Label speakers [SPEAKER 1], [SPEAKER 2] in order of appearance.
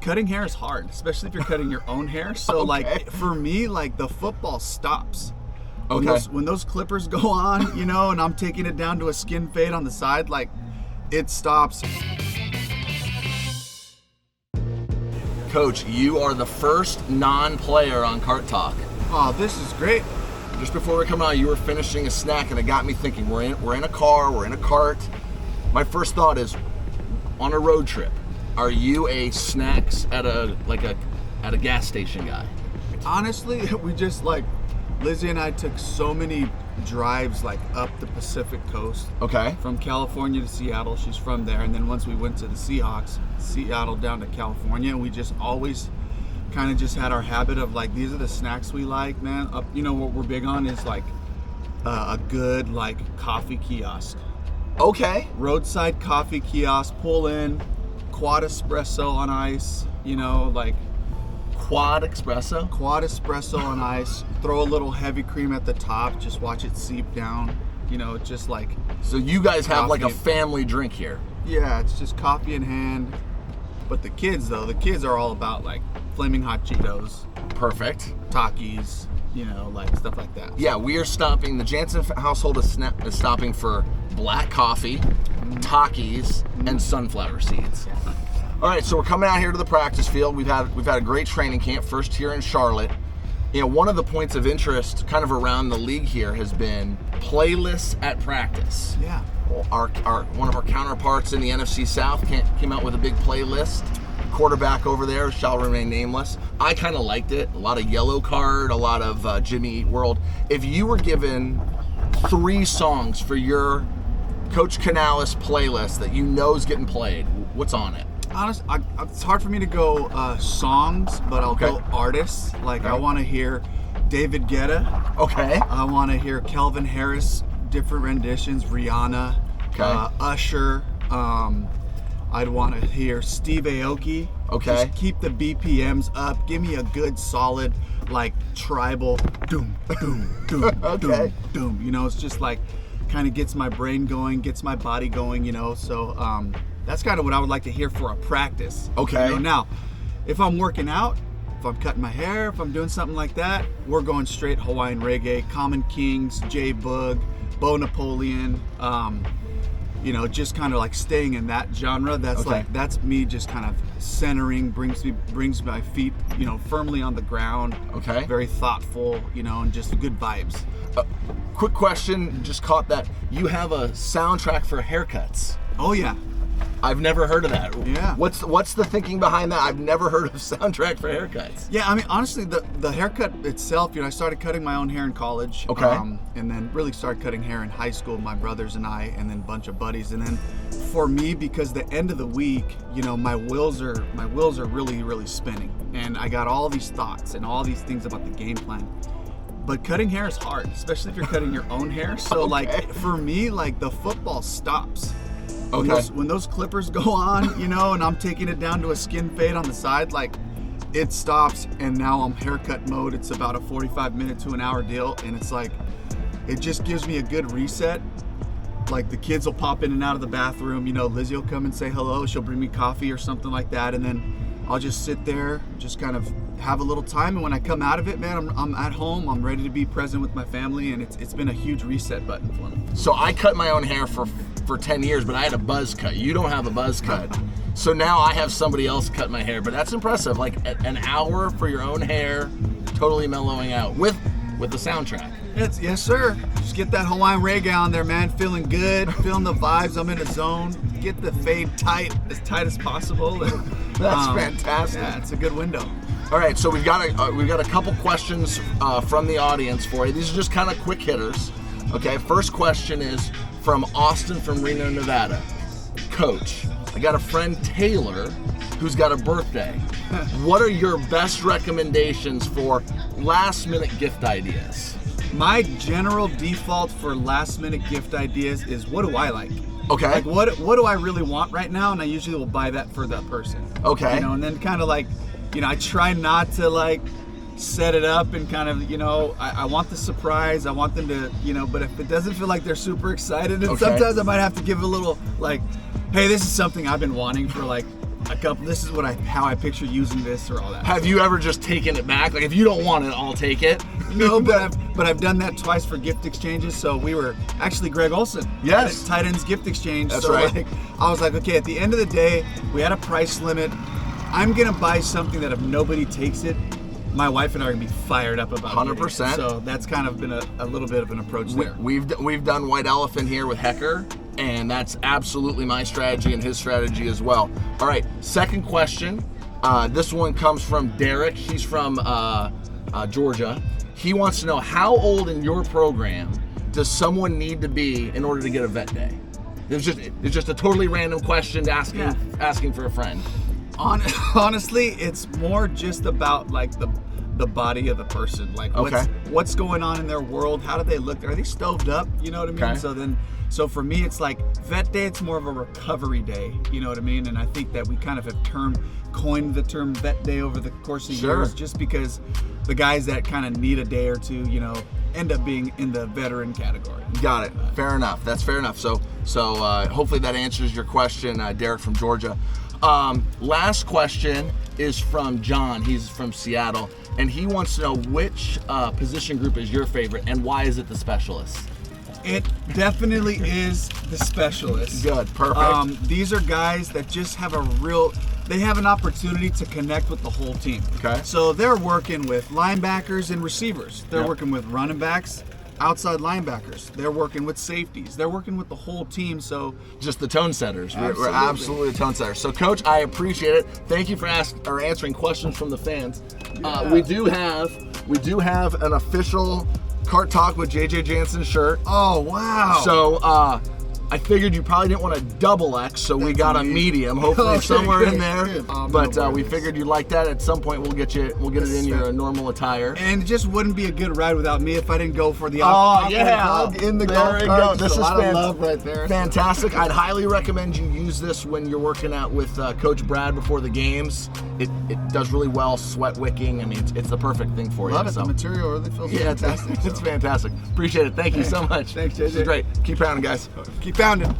[SPEAKER 1] cutting hair is hard, especially if you're cutting your own hair. So
[SPEAKER 2] Okay.
[SPEAKER 1] like for me, like the football stops.
[SPEAKER 2] Okay.
[SPEAKER 1] When those clippers go on, you know, and I'm taking it down to a skin fade on the side, like it stops.
[SPEAKER 2] Coach, you are the first non-player on Cart Talk.
[SPEAKER 1] Oh, this is great.
[SPEAKER 2] Just before we come out, you were finishing a snack, and it got me thinking. We're in a car, we're in a cart. My first thought is, on a road trip, are you a snacks at a gas station guy?
[SPEAKER 1] Honestly, we just like Lizzie and I took so many drives like up the Pacific coast.
[SPEAKER 2] Okay.
[SPEAKER 1] From California to Seattle. She's from there, and then once we went to the Seahawks, Seattle down to California, and we just always kind of just had our habit of like, these are the snacks we like, man. You know what we're big on is like a good like coffee kiosk.
[SPEAKER 2] Okay.
[SPEAKER 1] Roadside coffee kiosk, pull in, quad espresso on ice, you know, like
[SPEAKER 2] Quad espresso?
[SPEAKER 1] quad espresso on ice, throw a little heavy cream at the top, just watch it seep down, you know, just like,
[SPEAKER 2] So you guys have like a
[SPEAKER 1] Coffee.
[SPEAKER 2] family drink here.
[SPEAKER 1] yeah, it's just coffee in hand. But the kids are all about like flaming hot Cheetos,
[SPEAKER 2] Perfect.
[SPEAKER 1] Takis, you know, like stuff like that.
[SPEAKER 2] Yeah, we are stopping. The Jansen household is stopping for black coffee, Takis, and sunflower seeds. All right, so we're coming out here to the practice field. We've had a great training camp, first here in Charlotte. You know, one of the points of interest kind of around the league here has been playlists at practice.
[SPEAKER 1] Yeah.
[SPEAKER 2] One of our counterparts in the NFC South came out with a big playlist. Quarterback over there shall remain nameless. I kind of liked it. A lot of Yellow Card, a lot of Jimmy Eat World. If you were given 3 songs for your Coach Canales playlist that you know is getting played, what's on it?
[SPEAKER 1] Honestly, it's hard for me to go songs, but I'll
[SPEAKER 2] Okay.
[SPEAKER 1] go artists. Like, I
[SPEAKER 2] Alright.
[SPEAKER 1] want to hear David Guetta.
[SPEAKER 2] Okay.
[SPEAKER 1] I want to hear Calvin Harris, different renditions, Rihanna,
[SPEAKER 2] Okay.
[SPEAKER 1] Usher. I'd want to hear Steve Aoki.
[SPEAKER 2] Okay.
[SPEAKER 1] Just keep the BPMs up. Give me a good, solid, like tribal doom, doom, doom,
[SPEAKER 2] Okay.
[SPEAKER 1] doom, doom. You know, it's just like kind of gets my brain going, gets my body going. You know, so that's kind of what I would like to hear for a practice.
[SPEAKER 2] Okay.
[SPEAKER 1] You know, now, if I'm working out, if I'm cutting my hair, if I'm doing something like that, we're going straight Hawaiian reggae, Common Kings, J Boog, Bo Napoleon. You know, just kind of like staying in that genre. That's
[SPEAKER 2] Okay.
[SPEAKER 1] like, that's me just kind of centering, brings my feet, you know, firmly on the ground.
[SPEAKER 2] Okay.
[SPEAKER 1] Very thoughtful, you know, and just good vibes.
[SPEAKER 2] Quick question, just caught that. You have a soundtrack for haircuts.
[SPEAKER 1] Oh yeah.
[SPEAKER 2] I've never heard of that.
[SPEAKER 1] Yeah.
[SPEAKER 2] What's the thinking behind that? I've never heard of soundtrack for haircuts.
[SPEAKER 1] Yeah, I mean, honestly, the haircut itself, you know, I started cutting my own hair in college.
[SPEAKER 2] Okay.
[SPEAKER 1] And then really started cutting hair in high school, my brothers and I, and then a bunch of buddies. And then for me, because the end of the week, you know, my wheels are really, really spinning. And I got all these thoughts and all these things about the game plan. But cutting hair is hard, especially if you're cutting your own hair. So
[SPEAKER 2] Okay.
[SPEAKER 1] like, for me, like the football stops.
[SPEAKER 2] Okay.
[SPEAKER 1] When those clippers go on, you know, and I'm taking it down to a skin fade on the side, like it stops, and now I'm haircut mode. It's about a 45-minute to an hour deal, and it's like, it just gives me a good reset. Like the kids will pop in and out of the bathroom, you know, Lizzie will come and say hello, she'll bring me coffee or something like that, and then I'll just sit there, just kind of have a little time, and when I come out of it, man, I'm at home, I'm ready to be present with my family, and it's been a huge reset button for me.
[SPEAKER 2] So I cut my own hair for 10 years, but I had a buzz cut. You don't have a buzz cut. So now I have somebody else cut my hair, but that's impressive. Like an hour for your own hair, totally mellowing out with the soundtrack.
[SPEAKER 1] Yes, sir. Just get that Hawaiian reggae on there, man. Feeling good, feeling the vibes. I'm in a zone. Get the fade tight as possible. And,
[SPEAKER 2] That's fantastic.
[SPEAKER 1] Yeah, it's a good window.
[SPEAKER 2] All right, so we've got a couple questions from the audience for you. These are just kind of quick hitters. Okay, first question is from Austin from Reno, Nevada. Coach, I got a friend Taylor who's got a birthday. What are your best recommendations for last minute gift ideas?
[SPEAKER 1] My general default for last minute gift ideas is, what do I like?
[SPEAKER 2] Okay.
[SPEAKER 1] Like what do I really want right now? And I usually will buy that for that person.
[SPEAKER 2] Okay.
[SPEAKER 1] You know, and then kind of like, you know, I try not to like set it up and kind of, you know, I want the surprise. I want them to, you know, but if it doesn't feel like they're super excited, and
[SPEAKER 2] Okay.
[SPEAKER 1] sometimes I might have to give a little like, hey, this is something I've been wanting for like a couple. This is how I picture using this or all that.
[SPEAKER 2] Have you ever just taken it back? Like, if you don't want it, I'll take it.
[SPEAKER 1] No, but I've done that twice for gift exchanges. So we were actually Greg Olson.
[SPEAKER 2] Yes.
[SPEAKER 1] At Tight Ends Gift Exchange.
[SPEAKER 2] That's
[SPEAKER 1] so
[SPEAKER 2] right.
[SPEAKER 1] Like, I was like, okay, at the end of the day, we had a price limit. I'm gonna buy something that if nobody takes it, my wife and I are gonna be fired up about
[SPEAKER 2] 100%.
[SPEAKER 1] So that's kind of been a little bit of an approach there.
[SPEAKER 2] We've done White Elephant here with Hecker, and that's absolutely my strategy and his strategy as well. All right, second question. This one comes from Derek. He's from Georgia. He wants to know, how old in your program does someone need to be in order to get a vet day? It's just a totally random question asking for a friend.
[SPEAKER 1] Honestly, it's more just about like the body of the person. Like what's going on in their world? How do they look? Are they stoved up? You know what I mean?
[SPEAKER 2] Okay.
[SPEAKER 1] So for me, it's like vet day. It's more of a recovery day. You know what I mean? And I think that we kind of have coined the term vet day over the course of years, just because the guys that kind of need a day or two, end up being in the veteran category.
[SPEAKER 2] Got it. Fair enough. That's fair enough. So hopefully that answers your question, Derek from Georgia. Last question is from John. He's from Seattle, and he wants to know which position group is your favorite, and why is it the specialists?
[SPEAKER 1] It definitely is the specialists.
[SPEAKER 2] Good, perfect.
[SPEAKER 1] These are guys that just have they have an opportunity to connect with the whole team.
[SPEAKER 2] Okay.
[SPEAKER 1] So they're working with linebackers and receivers. They're working with running backs, outside linebackers. They're working with safeties. They're working with the whole team. So
[SPEAKER 2] just the tone setters.
[SPEAKER 1] Absolutely.
[SPEAKER 2] We're absolutely tone setters. So, Coach, I appreciate it. Thank you for answering questions from the fans.
[SPEAKER 1] Yeah.
[SPEAKER 2] We do have an official Cart Talk with JJ Jansen shirt.
[SPEAKER 1] Oh, wow.
[SPEAKER 2] So I figured you probably didn't want a double X, so we got a medium, hopefully somewhere in there. But we figured you'd like that. At some point, we'll get it in your normal attire.
[SPEAKER 1] And it just wouldn't be a good ride without me if I didn't go for the
[SPEAKER 2] in the golf cart. This is
[SPEAKER 1] love right there.
[SPEAKER 2] Fantastic. I'd highly recommend you use this when you're working out with Coach Brad before the games. It does really well, sweat wicking. I mean, it's the perfect thing for you.
[SPEAKER 1] Love it. The material really feels fantastic.
[SPEAKER 2] It's fantastic. Appreciate it. Thank you so much.
[SPEAKER 1] Thanks, JJ.
[SPEAKER 2] This is great. Keep pounding, guys.
[SPEAKER 1] Keep pounding.